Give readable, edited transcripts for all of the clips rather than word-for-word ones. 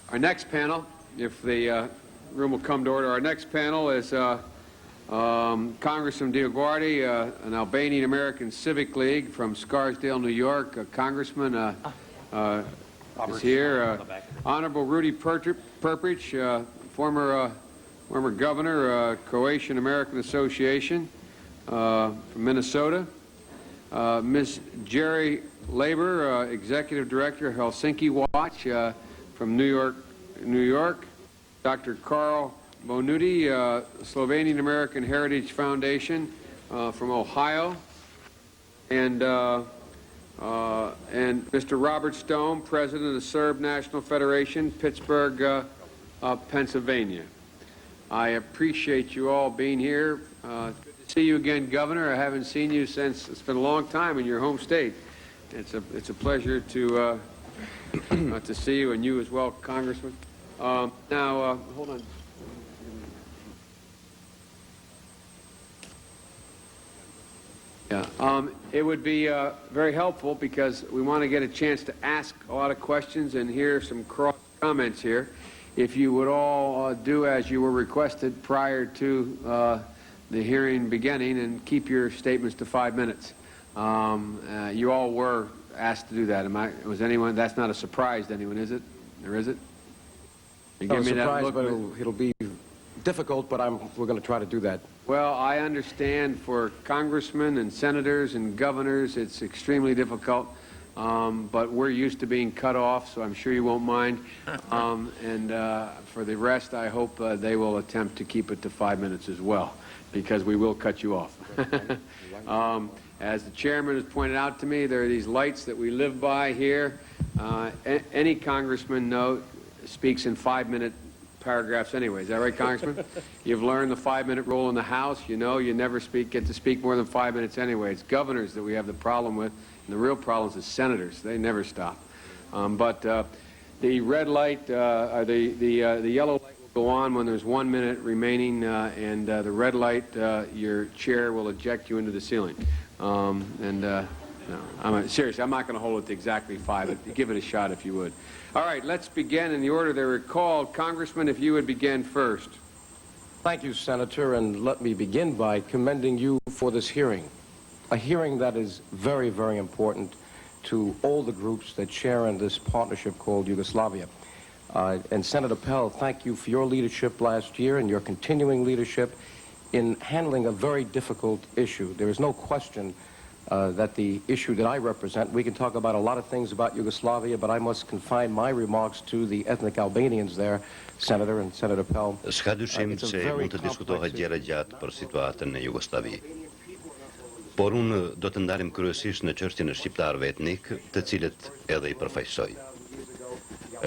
Our next panel, if the room will come to order, our next panel is Congressman DioGuardi, an Albanian American Civic League from Scarsdale, New York. Congressman is here. Honorable Rudy Perpic, former governor, Croatian American Association from Minnesota. Ms. Jerry Labor, Executive Director, Helsinki Watch from New York. Dr. Carl Bonuti, Slovenian American Heritage Foundation from Ohio. And Mr. Robert Stone, President of the Serb National Federation, Pittsburgh, Pennsylvania. I appreciate you all being here. Good to see you again, Governor. I haven't seen you since, it's been a long time in your home state. It's a pleasure to see you, and you as well, Congressman. Now, hold on. Yeah, it would be very helpful because we want to get a chance to ask a lot of questions and hear some cross comments here. If you would all do as you were requested prior to the hearing beginning and keep your statements to 5 minutes. You all were asked to do that. Was anyone? That's not a surprise to anyone, is it? Or is it? You give me that look, but it'll be difficult, but we're going to try to do that. Well, I understand for congressmen and senators and governors it's extremely difficult, but we're used to being cut off, so I'm sure you won't mind. And for the rest, I hope they will attempt to keep it to 5 minutes as well, because we will cut you off. As the chairman has pointed out to me, there are these lights that we live by here. Any congressman speaks in 5-minute paragraphs anyway. Is that right, Congressman? You've learned the 5-minute rule in the House. You know you never get to speak more than 5 minutes anyway. It's governors that we have the problem with, and the real problem is senators. They never stop. But the red light, the yellow light will go on when there's 1 minute remaining, and the red light, your chair will eject you into the ceiling. No, seriously, I'm not going to hold it to exactly 5, but give it a shot if you would. All right, let's begin in the order they were called. Congressman, if you would begin first. Thank you, Senator, and let me begin by commending you for this hearing, a hearing that is very, very important to all the groups that share in this partnership called Yugoslavia. And Senator Pell, thank you for your leadership last year and your continuing leadership in handling a very difficult issue. There is no question that the issue that I represent, we can talk about a lot of things about Yugoslavia, but I must confine my remarks to the ethnic Albanians there, Senator and Senator Pell. S'ka dyshim se mund të diskutohet gjëra gjatë për situatën në Jugosllavi. Por unë do të ndalim kryesisht në çështjen e shqiptarëve etnik, të cilët edhe I përfaqësoj.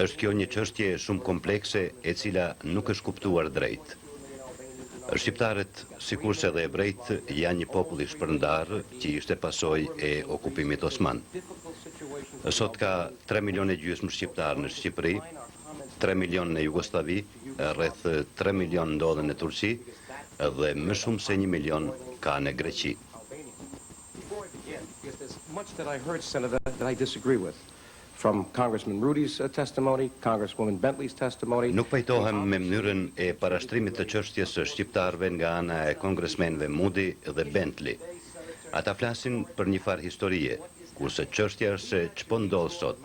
Është kjo një çështje shumë komplekse e cila nuk është kuptuar drejt. Shqiptarët, sikurse edhe ebrejt, janë një popull I shpërndarë që ishte pasojë e okupimit osman. Sot ka 3,5 milionë shqiptarë në Shqipëri, 3 milionë në Jugosllavi, rreth 3 milionë ndodhen në Turqi dhe më shumë se 1 milion ka në Greqi. There's much that I heard, Senator, that I disagree with. From Congressman Rudy's testimony, Congresswoman Bentley's testimony. Nuk pajtohem me mënyrën e parashtrimit të çështjes së shqiptarëve nga ana e kongresmenëve Moody dhe Bentley. Ata flasin për një farë historie, kurse çështja është se ç'po ndodh sot.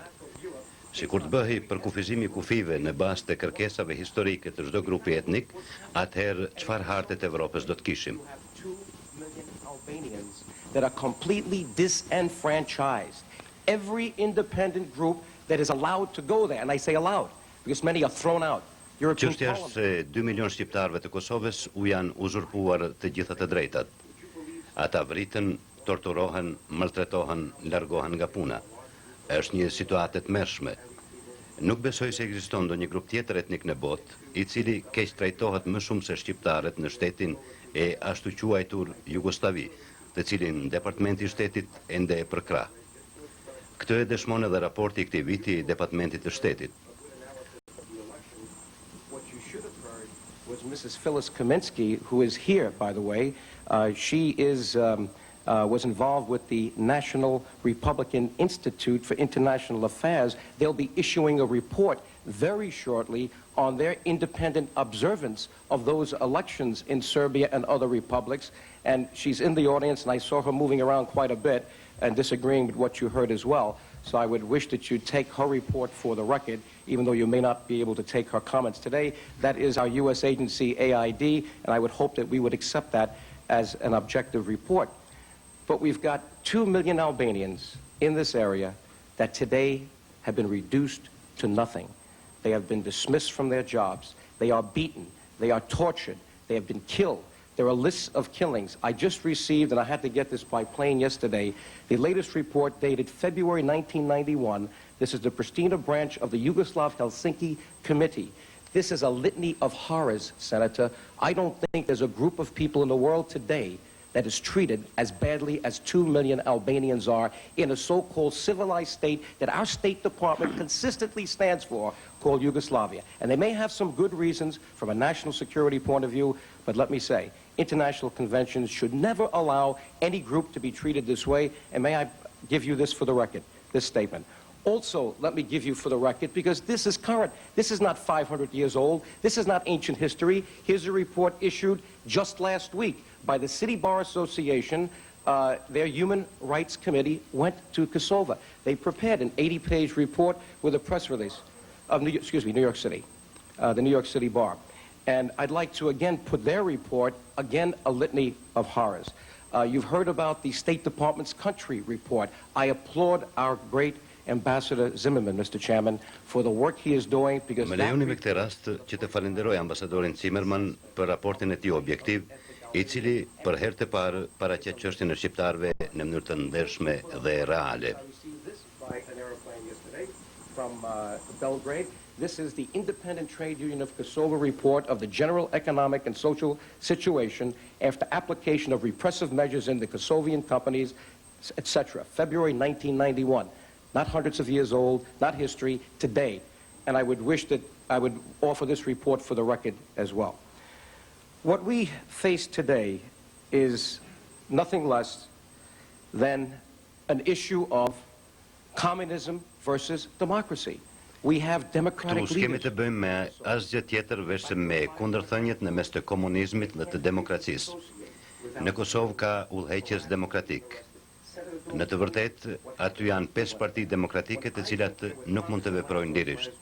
Sikur të bëhej përkufizimi I kufive në bazë të kërkesave historike të çdo grupi etnik, atëherë çfarë hartet e Evropës do të kishim? 2 million Albanians that are completely disenfranchised. Every independent group that is allowed to go there, and I say allowed, because many are thrown out. Çështja është se 2 milion shqiptarëve të Kosovës u janë uzurpuar të gjitha të drejtat. Ata vriten, torturohen, maltretohen, largohen nga puna. Është një situatë e tmerrshme. Nuk besoj se ekziston ndonjë grup tjetër etnik në botë, I cili keq trajtohet më shumë se shqiptarët në shtetin e ashtu quajtur Jugoslavi, të cilin departamenti I shtetit ende e përkrah. Këtë e dëshmon edhe raporti I këtij viti I Departamentit të Shtetit. What you should have heard was Mrs. Phyllis Kaminsky, who is here, by the way. She is was involved with the National Republican Institute for International Affairs. They'll be issuing a report very shortly on their independent observance of those elections in Serbia and other republics. And she's in the audience, and I saw her moving around quite a bit and disagreeing with what you heard as well. So I would wish that you take her report for the record, even though you may not be able to take her comments today. That is our U.S. agency, AID, and I would hope that we would accept that as an objective report. But we've got 2 million Albanians in this area that today have been reduced to nothing. They have been dismissed from their jobs. They are beaten. They are tortured. They have been killed. There are lists of killings. I just received, and I had to get this by plane yesterday, the latest report dated February 1991. This is the Pristina branch of the Yugoslav Helsinki Committee. This is a litany of horrors, Senator. I don't think there's a group of people in the world today that is treated as badly as 2 million Albanians are in a so-called civilized state that our State Department consistently stands for, called Yugoslavia. And they may have some good reasons from a national security point of view, but let me say, international conventions should never allow any group to be treated this way. And may I give you this for the record, this statement. Also, let me give you for the record, because this is current. This is not 500 years old. This is not ancient history. Here's a report issued just last week by the City Bar Association. Their Human Rights Committee went to Kosova. They prepared an 80-page report with a press release of New York City, the New York City Bar. And I'd like to again put their report, again, a litany of horrors. You've heard about the State Department's country report. I applaud our great Ambassador Zimmerman, Mr. Chairman, for the work he is doing, because Më lejoni me këtë rast që të falenderoj ambasadorin Zimmerman për raportin e tij objektiv, I cili për herë të parë paraqet çështjen e shqiptarëve në mënyrë të ndershme dhe reale. From Belgrade. This is the Independent Trade Union of Kosovo report of the general economic and social situation after application of repressive measures in the Kosovian companies, etc. February 1991. Not hundreds of years old, not history, today. And I would wish that I would offer this report for the record as well. What we face today is nothing less than an issue of communism versus democracy. We have democratic leaders. Kemi të bëjmë me asgjë tjetër veç se me kundërthënien në mes të komunizmit dhe të demokracisë. Në Kosovë ka udhëheqës demokratik. Në të vërtetë, aty janë 5 parti demokratike të cilat nuk mund të veprojnë lirisht.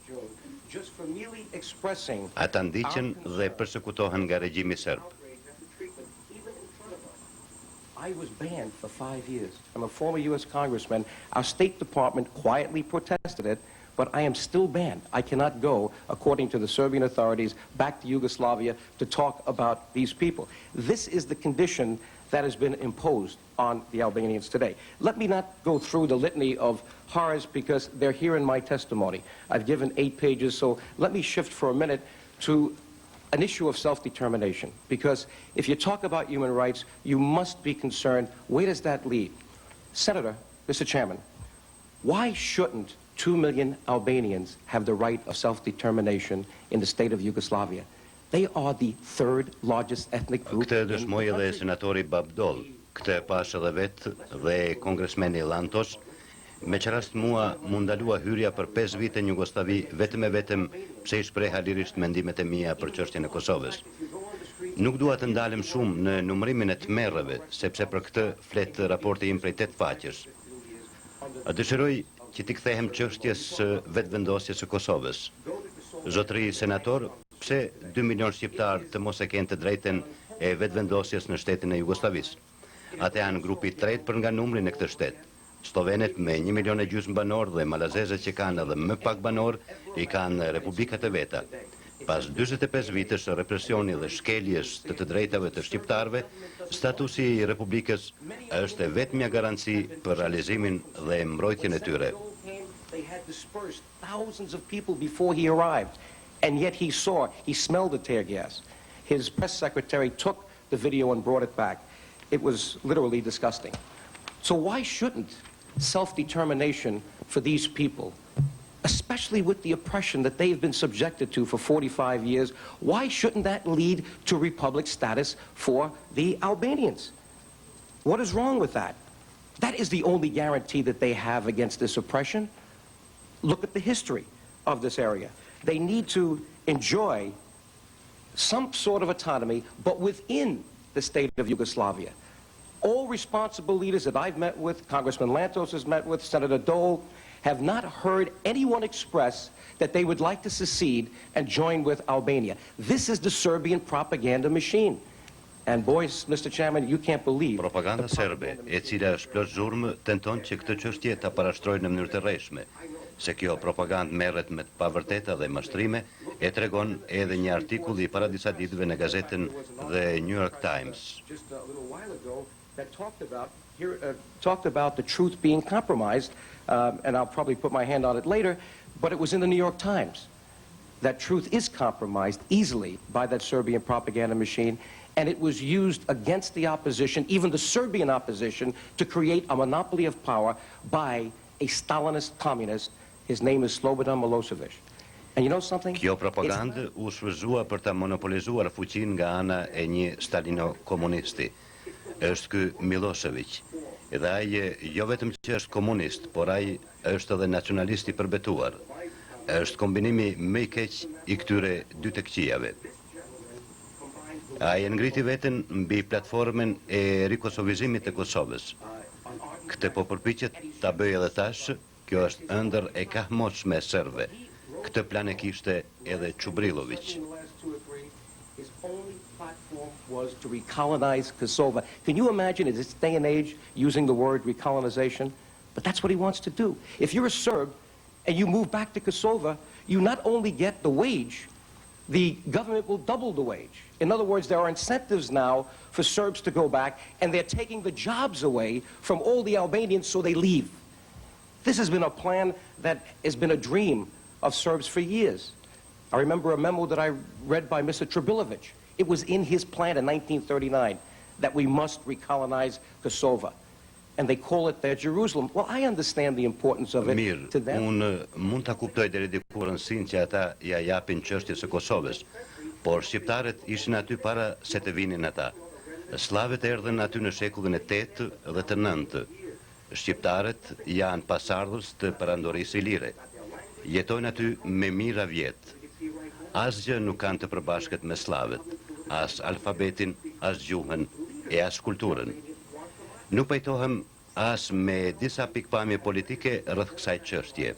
Ata ndiqen dhe përsekutohen nga regjimi serb. I was banned for 5 years. I'm a former U.S. Congressman. Our State Department quietly protested it, but I am still banned. I cannot go, according to the Serbian authorities, back to Yugoslavia to talk about these people. This is the condition that has been imposed on the Albanians today. Let me not go through the litany of horrors because they're here in my testimony. I've given 8 pages, so let me shift for a minute to an issue of self-determination. Because if you talk about human rights, you must be concerned, where does that lead? Senator, Mr. Chairman, why shouldn't 2 million Albanians have the right of self-determination in the state of Yugoslavia? They are the 3rd largest ethnic group. Këtë dëshmoi edhe senatori Babdol, këtë pash edhe vetë dhe kongresmeni Lantos, me që rast mua mu ndalua hyrja për 5 vite në Jugosllavi vetëm e vetëm pse I shpreha lirisht mendimet e mia për çështjen e Kosovës. Nuk dua të ndalem shumë në numërimin e tmerrëve, sepse për këtë flet raporti im prej 8 faqesh. Dëshiroj që t'i kthehem çështjes së vetëvendosjes së Kosovës. Zotëri senator, pse 2 milion shqiptar të mos e kenë të drejten e vetëvendosjes në shtetin e Jugosllavisë? Ata janë grupi I tretë për nga numri në këtë shtet. Slovenet me 1,5 milion banor dhe malazezët që kanë edhe më pak banor I kanë republikat e veta. Pas 45 vitesh represioni dhe shkeljes të drejtave të shqiptarëve, statusi I republikës është e vetmja garanci për realizimin dhe mbrojtjen e tyre. They had dispersed thousands of people before he arrived, and yet he smelled the tear gas. His press secretary took the video and brought it back. It was literally disgusting. So why shouldn't self-determination for these people, especially with the oppression that they've been subjected to for 45 years, why shouldn't that lead to republic status for the Albanians? What is wrong with that? That is the only guarantee that they have against this oppression. Look at the history of this area. They need to enjoy some sort of autonomy, but within the state of Yugoslavia. All responsible leaders that I've met with, Congressman Lantos has met with, Senator Dole, have not heard anyone express that they would like to secede and join with Albania. This is the Serbian propaganda machine. And boys, Mr. Chairman, you can't believe... Propaganda serbe, e cila është plot zhurmë, tenton që këtë çështje ta parashtrojë në mënyrë të rreshme. Se kjo propagandë merret me të pavërteta dhe mashtrime, e tregon edhe një artikull I para disa ditëve në gazetën The New York Times. Just a little while ago, that talked about the truth being compromised, and I'll probably put my hand on it later, but it was in the New York Times. That truth is compromised easily by that Serbian propaganda machine, and it was used against the opposition, even the Serbian opposition, to create a monopoly of power by a Stalinist communist. His name is Slobodan Milosevic. And you know something? Kjo propagandë u shfryzua për ta monopolizuar fuqinë nga ana e një stalino-komunisti. Është ky Milosevic. Edhe ai jo vetëm që është komunist, por ai është edhe nacionalist I përbetuar. Është kombinimi më I keq I këtyre dy të këqijave. Ai ngriti veten mbi platformën e rikosovizimit të Kosovës. Këtë po përpiqet ta bëjë edhe tash, kjo është ëndër e kahmoshme serbe. Këtë plan e kishte edhe Çubrilović. His only platform was to recolonize Kosova. Can you imagine in this day and age using the word recolonization? But that's what he wants to do. If you're a Serb and you move back to Kosova, you not only get the wage, the government will double the wage. In other words, there are incentives now for Serbs to go back, and they're taking the jobs away from all the Albanians so they leave. This has been a plan that has been a dream of Serbs for years. I remember a memo that I read by Mr. Tribilović. It was in his plan in 1939 that we must recolonize Kosova. And they call it their Jerusalem. Well, I understand the importance of it to them. Unë mund ta kuptoj deri diku rëndësinë që ata ja japin çështjes së Kosovës, por shqiptarët ishin aty para se të vinin ata. Slavët erdhën aty në shekullin e 8 dhe të 9. Shqiptarët janë pasardhës të perandorisë ilire. Jetojnë aty me mijëra vjet. Asgjë nuk kanë të përbashkët me slavët, as alfabetin, as gjuhën e as kulturën. Nuk pajtohem as me disa pikpamje politike rreth kësaj çështje.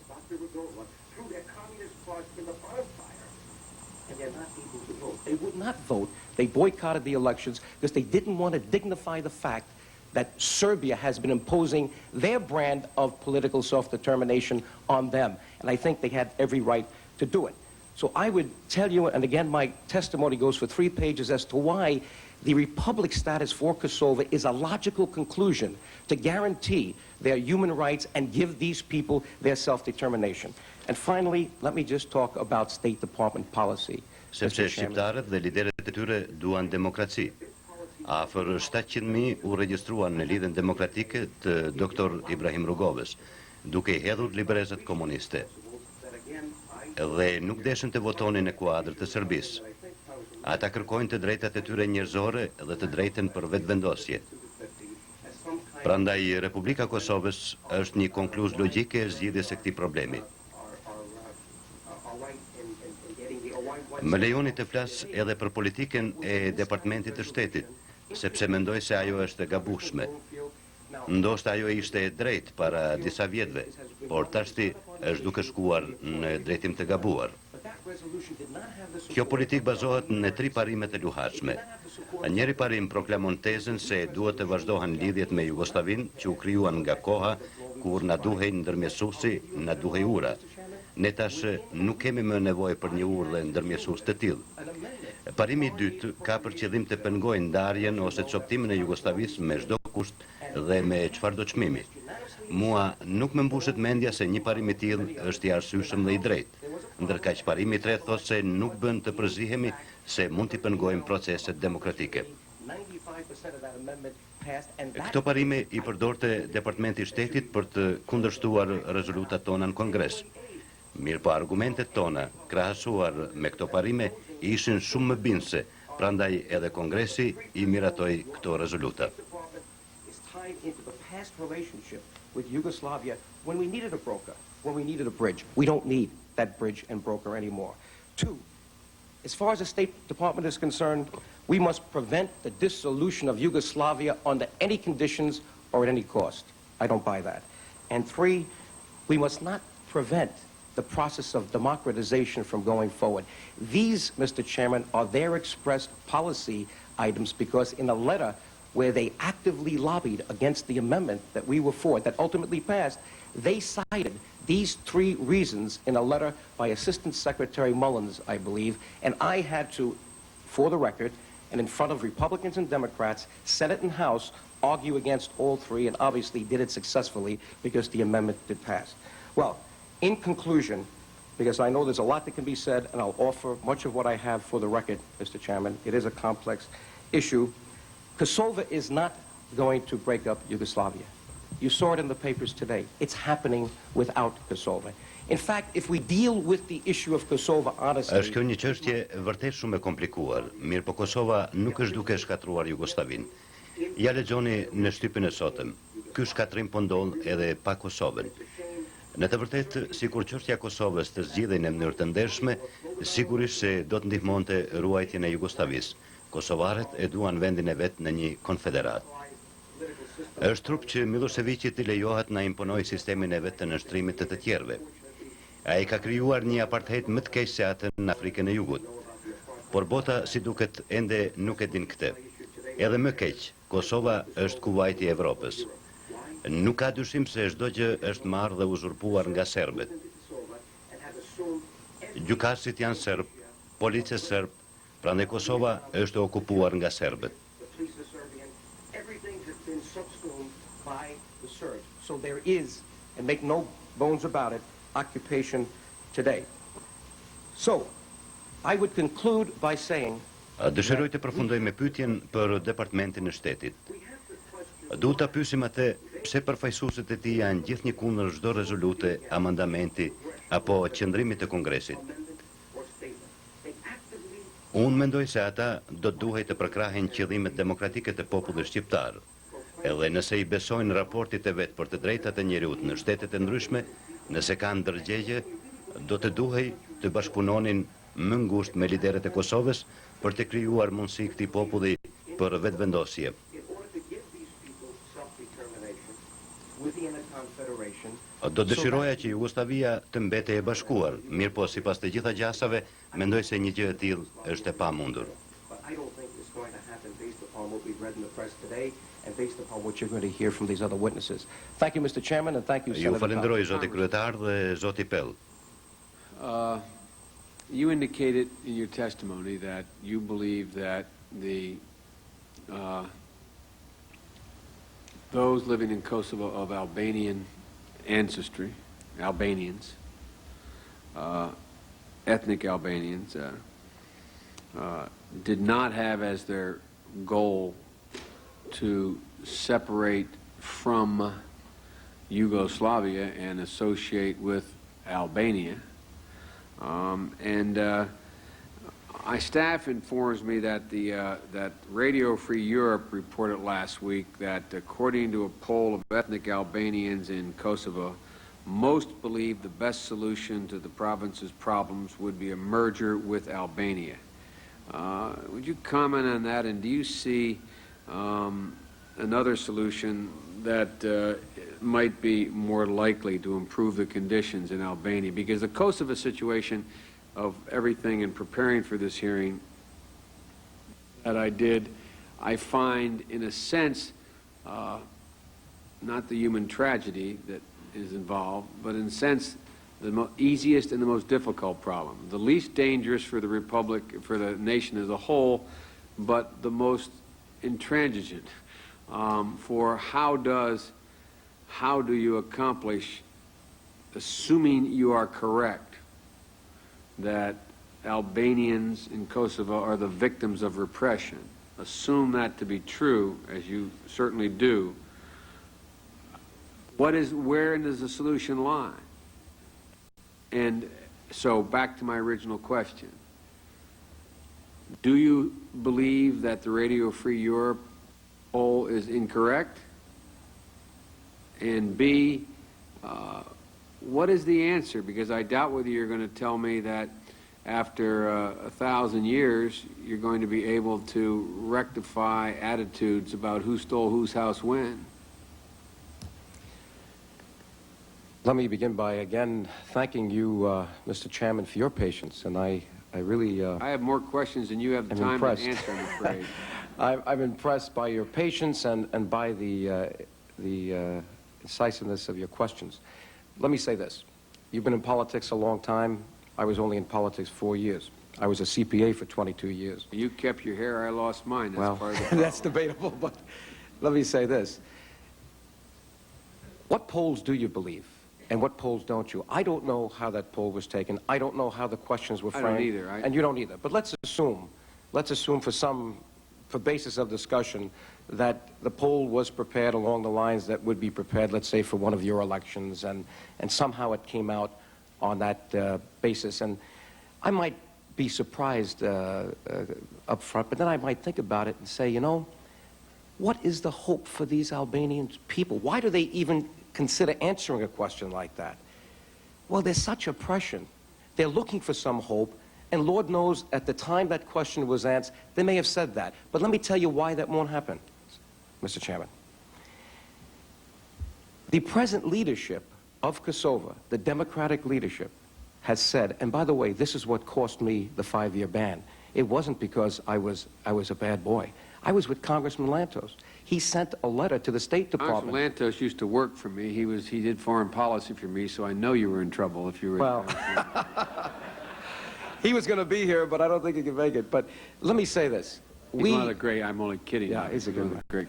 They would not vote. They boycotted the elections because they didn't want to dignify the fact that Serbia has been imposing their brand of political self-determination on them. And I think they had every right to do it. So I would tell you, and again, my testimony goes for 3 pages as to why the republic status for Kosovo is a logical conclusion to guarantee their human rights and give these people their self-determination. And finally, let me just talk about State Department policy. Sepse shqiptarët dhe liderët e tyre duan demokraci. Afër 700.000 u regjistruan në lidhjen demokratike të Dr. Ibrahim Rugovës, duke I hedhur liberezat komuniste. Dhe nuk deshin të votonin në kuadër të Serbisë. Ata kërkojnë të drejtat e tyre njerëzore dhe të drejtën për vetëvendosje. Prandaj Republika Kosovës është një konkluzë logjike e zgjidhjes së këtij problemi. Më lejoni të flas edhe për politikën e Departamentit të Shtetit, sepse mendoj se ajo është e gabueshme. Ndoshta ajo ishte e drejtë para disa vjetëve, por tashti është duke shkuar në drejtim të gabuar. Kjo politikë bazohet në 3 parime të luhatshme. Njëri parim proklamon tezën se duhet të vazhdohen lidhjet me Jugosllavinë që u krijuan nga koha kur na duhej ndërmjetësuesi, na duhej ura. Ne tash nuk kemi më nevojë për një urë ndërmjetësues të tillë. Parimi I dytë ka për qëllim të pengojë ndarjen ose coptimin e Jugosllavisë me çdo kusht dhe me çfarëdo çmimi. Mua nuk më mbushet mendja se një parim I tillë është I arsyeshëm dhe I drejtë, ndërkaq parimi I tretë thotë se nuk bën të përzihemi se mund t'i pengojmë proceset demokratike. Këto parime I përdorte Departamenti I Shtetit për të kundërshtuar rezolutat tona në Kongres. Mirë po argumentet tona, krahasuar me këto parime, ishin shumë më bindëse, prandaj edhe Kongresi I miratoi këto rezoluta. slide into the past relationship with Yugoslavia when we needed a broker, when we needed a bridge. We don't need that bridge and broker anymore. Two, as far as the State Department is concerned, we must prevent the dissolution of Yugoslavia under any conditions or at any cost. I don't buy that. And three, we must not prevent the process of democratization from going forward. These, Mr. Chairman, are their expressed policy items because in a letter where they actively lobbied against the amendment that we were for, that ultimately passed, they cited these three reasons in a letter by Assistant Secretary Mullins, I believe, and I had to, for the record, and in front of Republicans and Democrats, Senate and House, argue against all three, and obviously did it successfully because the amendment did pass. Well, in conclusion, because I know there's a lot that can be said, and I'll offer much of what I have for the record, Mr. Chairman. It is a complex issue. Kosova is not going to break up Yugoslavia. You saw it in the papers today. It's happening without Kosova. In fact, if we deal with the issue of Kosova honestly... Është kjo një çështje vërtet shumë e komplikuar, mirë po Kosova nuk është duke shkatruar Jugosllavinë. Ja lexoni në shtypin e sotëm. Ky shkatrim po ndodh edhe pa Kosovën. Në të vërtetë, sikur çështja e Kosovës të zgjidhej në mënyrë të ndershme, sigurisht se do të ndihmonte ruajtjen e Jugosllavisë. Kosovarët e duan vendin e vet në një konfederat. Është trup që Miloševićit i lejohet na imponoj sistemin e vet të nështrimit të tjerëve. Ai ka krijuar një apartheid më të keq se atë në Afrikën e Jugut. Por bota si duket ende nuk e din këtë. Edhe më keq, Kosova është Kuvajti i Evropës. Nuk ka dyshim se çdo gjë është marrë dhe uzurpuar nga serbët. Gjykatësit janë serb, policia serb, prandaj Kosova është okupuar nga serbët. So there is, and make no bones about it, occupation today. So, I would conclude by saying... Dëshiroj të përfundoj me pyetjen për Departamentin e Shtetit. Duhet ta pyesim atë pse përfaqësuesit e tij janë gjithnjë kundër çdo rezolute, amandamenti apo qëndrimit të Kongresit. Unë mendoj se ata do të duhej të përkrahin qëllimet demokratike të popullit shqiptar. Edhe nëse i besojnë raportit e vet për të drejtat e njeriut në shtetet e ndryshme, nëse kanë ndërgjegje, do të duhej të bashkëpunonin më ngushtë me liderët e Kosovës për të krijuar mundësi këtij populli për vetëvendosje. Do dëshiroja që Jugoslavia të mbetej e bashkuar, mirë po sipas të gjitha gjasave, mendoj se një gjë e tillë është e pamundur. And based upon what you're going to hear from these other witnesses. Thank you, Mr. Chairman, and thank you, Ju Senator falenderoj, zoti kryetar dhe zoti Pell. You indicated in your testimony that you believe that those living in Kosovo of Albanian ancestry, Albanians, ethnic Albanians, did not have as their goal to separate from Yugoslavia and associate with Albania. My staff informs me that that Radio Free Europe reported last week that according to a poll of ethnic Albanians in Kosovo, most believe the best solution to the province's problems would be a merger with Albania. Would you comment on that, and do you see another solution that might be more likely to improve the conditions in Albania? Because the Kosovo situation of everything in preparing for this hearing that I did, I find in a sense not the human tragedy that is involved, but in a sense the easiest and the most difficult problem. The least dangerous for the republic, for the nation as a whole, but the most intransigent for how do you accomplish, assuming you are correct, that Albanians in Kosovo are the victims of repression. Assume that to be true, as you certainly do. Where does the solution lie? And so back to my original question. Do you believe that the Radio Free Europe poll is incorrect? And B, what is the answer? Because I doubt whether you're going to tell me that after 1,000 years, you're going to be able to rectify attitudes about who stole whose house when. Let me begin by again thanking you, Mr. Chairman, for your patience, and I really I have more questions than you have the I'm time impressed. to answer, I'm afraid. I'm impressed by your patience and by the incisiveness of your questions. Let me say this. You've been in politics a long time. I was only in politics 4 years. I was a CPA for 22 years. You kept your hair, I lost mine. That's Well, part of the problem. that's debatable, but let me say this. What polls do you believe, and what polls don't you? I don't know how that poll was taken. I don't know how the questions were I framed. don't either. And you don't either. But let's assume for basis of discussion, that the poll was prepared along the lines that would be prepared, let's say, for one of your elections, and somehow it came out on that basis. And I might be surprised up front, but then I might think about it and say, you know, what is the hope for these Albanian people? Why do they even consider answering a question like that? Well, there's such oppression. They're looking for some hope, and Lord knows at the time that question was asked, they may have said that. But let me tell you why that won't happen, Mr. Chairman. The present leadership of Kosova, the democratic leadership, has said, and by the way, this is what cost me the 5-year ban. It wasn't because I was a bad boy. I was with Congressman Lantos. He sent a letter to the State Department. Congressman Lantos used to work for me. He did foreign policy for me, so I know you were in trouble if you were. Well, he was going to be here, but I don't think he could make it. But let me say this. He's one of the great. I'm only kidding. Yeah, he's a good one. Great.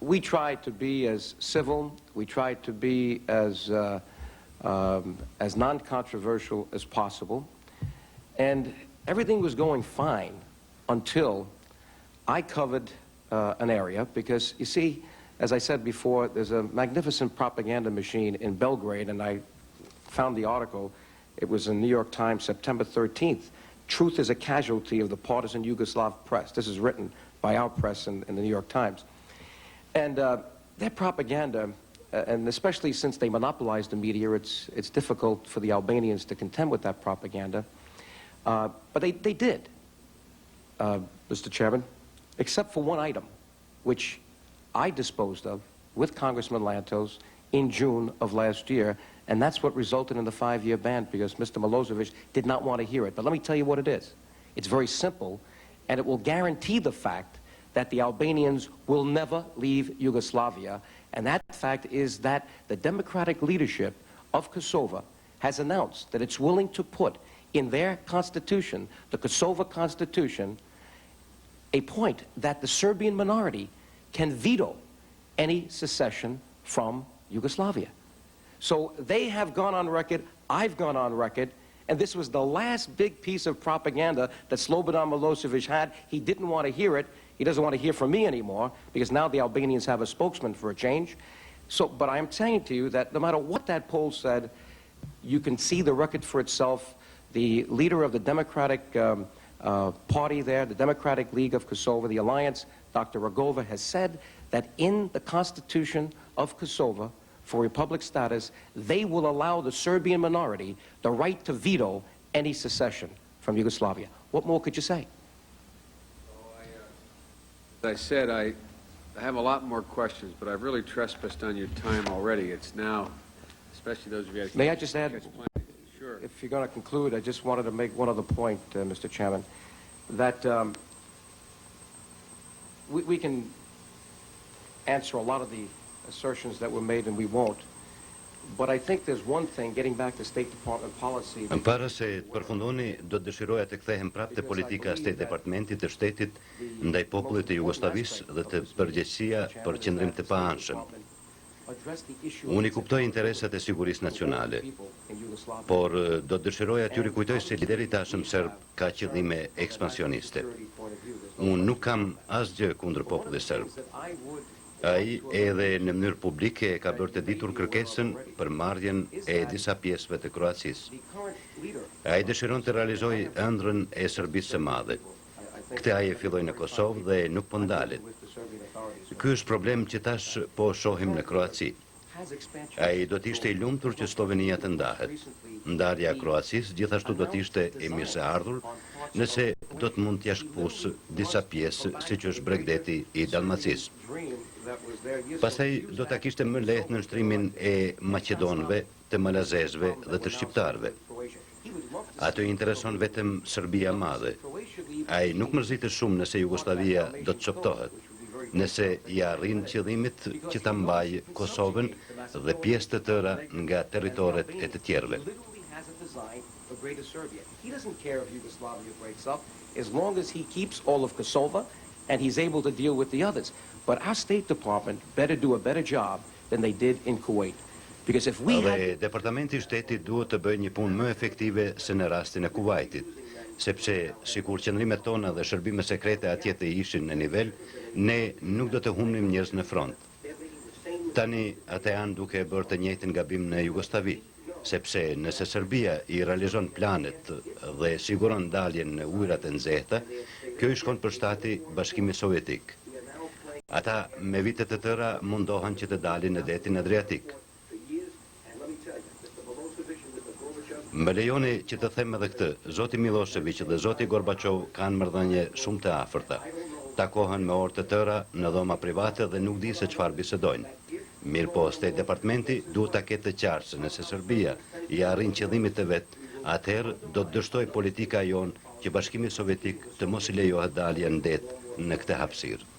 We tried to be as civil. We tried to be as non-controversial as possible. And everything was going fine until I covered an area, because, you see, as I said before, there's a magnificent propaganda machine in Belgrade, and I found the article. It was in New York Times, September 13th. Truth is a casualty of the partisan Yugoslav press. This is written by our press in the New York Times. And their propaganda, and especially since they monopolized the media, it's difficult for the Albanians to contend with that propaganda. But they did, Mr. Chairman, except for one item, which I disposed of with Congressman Lantos in June of last year, and that's what resulted in the 5-year ban, because Mr. Milosevic did not want to hear it. But let me tell you what it is. It's very simple, and it will guarantee the fact that the Albanians will never leave Yugoslavia, and that fact is that the democratic leadership of Kosova has announced that it's willing to put in their constitution, the Kosova constitution, a point that the Serbian minority can veto any secession from Yugoslavia. So they have gone on record, I've gone on record, and this was the last big piece of propaganda that Slobodan Milosevic had. He didn't want to hear it. He doesn't want to hear from me anymore, because now the Albanians have a spokesman for a change. So, but I'm saying to you that no matter what that poll said, you can see the record for itself. The leader of the Democratic party there, the Democratic League of Kosovo, the Alliance, Dr. Rogova, has said that in the Constitution of Kosova, for republic status, they will allow the Serbian minority the right to veto any secession from Yugoslavia. What more could you say? As I said, I have a lot more questions, but I've really trespassed on your time already. It's now, especially those of you... May I just add, Sure. if you're going to conclude, I just wanted to make one other point, Mr. Chairman, that we can answer a lot of the assertions that were made, and we won't. But I think there's one thing, getting back to State Department policy... Para se të përfundoni, do të dëshiroja të kthehem prapë te politika e State Departmentit të shtetit ndaj popullit të Jugosllavisë dhe të përgjegjësia për qëndrim të paanshëm. Unë I kuptoj interesat e sigurisë nacionale, por do të dëshiroja t'ju rikujtoj se lideri I tashëm serb ka qëllime ekspansioniste. Unë nuk kam asgjë kundër popullit serb. Ai edhe në mënyrë publike ka bërë të ditur kërkesën për marrjen e disa pjesëve të Kroacisë. Ai dëshiron të realizojë ëndrrën e Serbisë së Madhe. Këtë ai e filloi në Kosovë dhe nuk po ndalet. Ky është problem që tash po shohim në Kroaci. Ai do t'ishte i lumtur që Slovenia të ndahet. Ndarja e Kroacisë gjithashtu do t'ishte e mirëseardhur nëse do të mund t'ja shkëpusë disa pjesë siç është Bregdeti i Dalmacisë. Pastaj do ta kishte më lehtë në nshtrimin e maqedonëve, të malazezëve dhe të shqiptarëve. Ato i intereson vetëm Serbia e Madhe. Ai nuk mërzitet shumë nëse Jugoslavia do të çoptohet, nëse i arrin qëllimit që ta mbajë Kosovën dhe pjesë të tëra nga territoret e të tjerëve. He doesn't care if Yugoslavia breaks up as long as he keeps all of Kosova and he's able to deal with the others. But our State Department better do a better job than they did in Kuwait. Because if we Dhe Departamenti i Shtetit duhet të bëjë një punë më efektive se në rastin e Kuwaitit, sepse sikur qëndrimet tona dhe shërbime sekrete atje të ishin në nivel, ne nuk do të humnim njerëz në front. Tani ata janë duke bërë të njëjtin gabim në Jugosllavi, sepse nëse Serbia i realizon planet dhe siguron daljen në ujërat e nxehta, kjo i shkon për shtati Bashkimit Sovjetik. Ata me vite të tëra mundohen që të dalin në detin Adriatik. Më lejoni që të them edhe këtë, Zoti Milošević dhe Zoti Gorbačov kanë marrëdhënie shumë të afërta. Takohen me orë të tëra në dhoma private dhe nuk di se çfarë bisedojnë. Mirë po, State Departmenti duhet ta ketë të qartë se nëse Serbia i arrin qëllimit të vet, atëherë do të dështoj politika jonë që Bashkimi Sovjetik të mos i lejohet dalja në det në këtë hapësirë.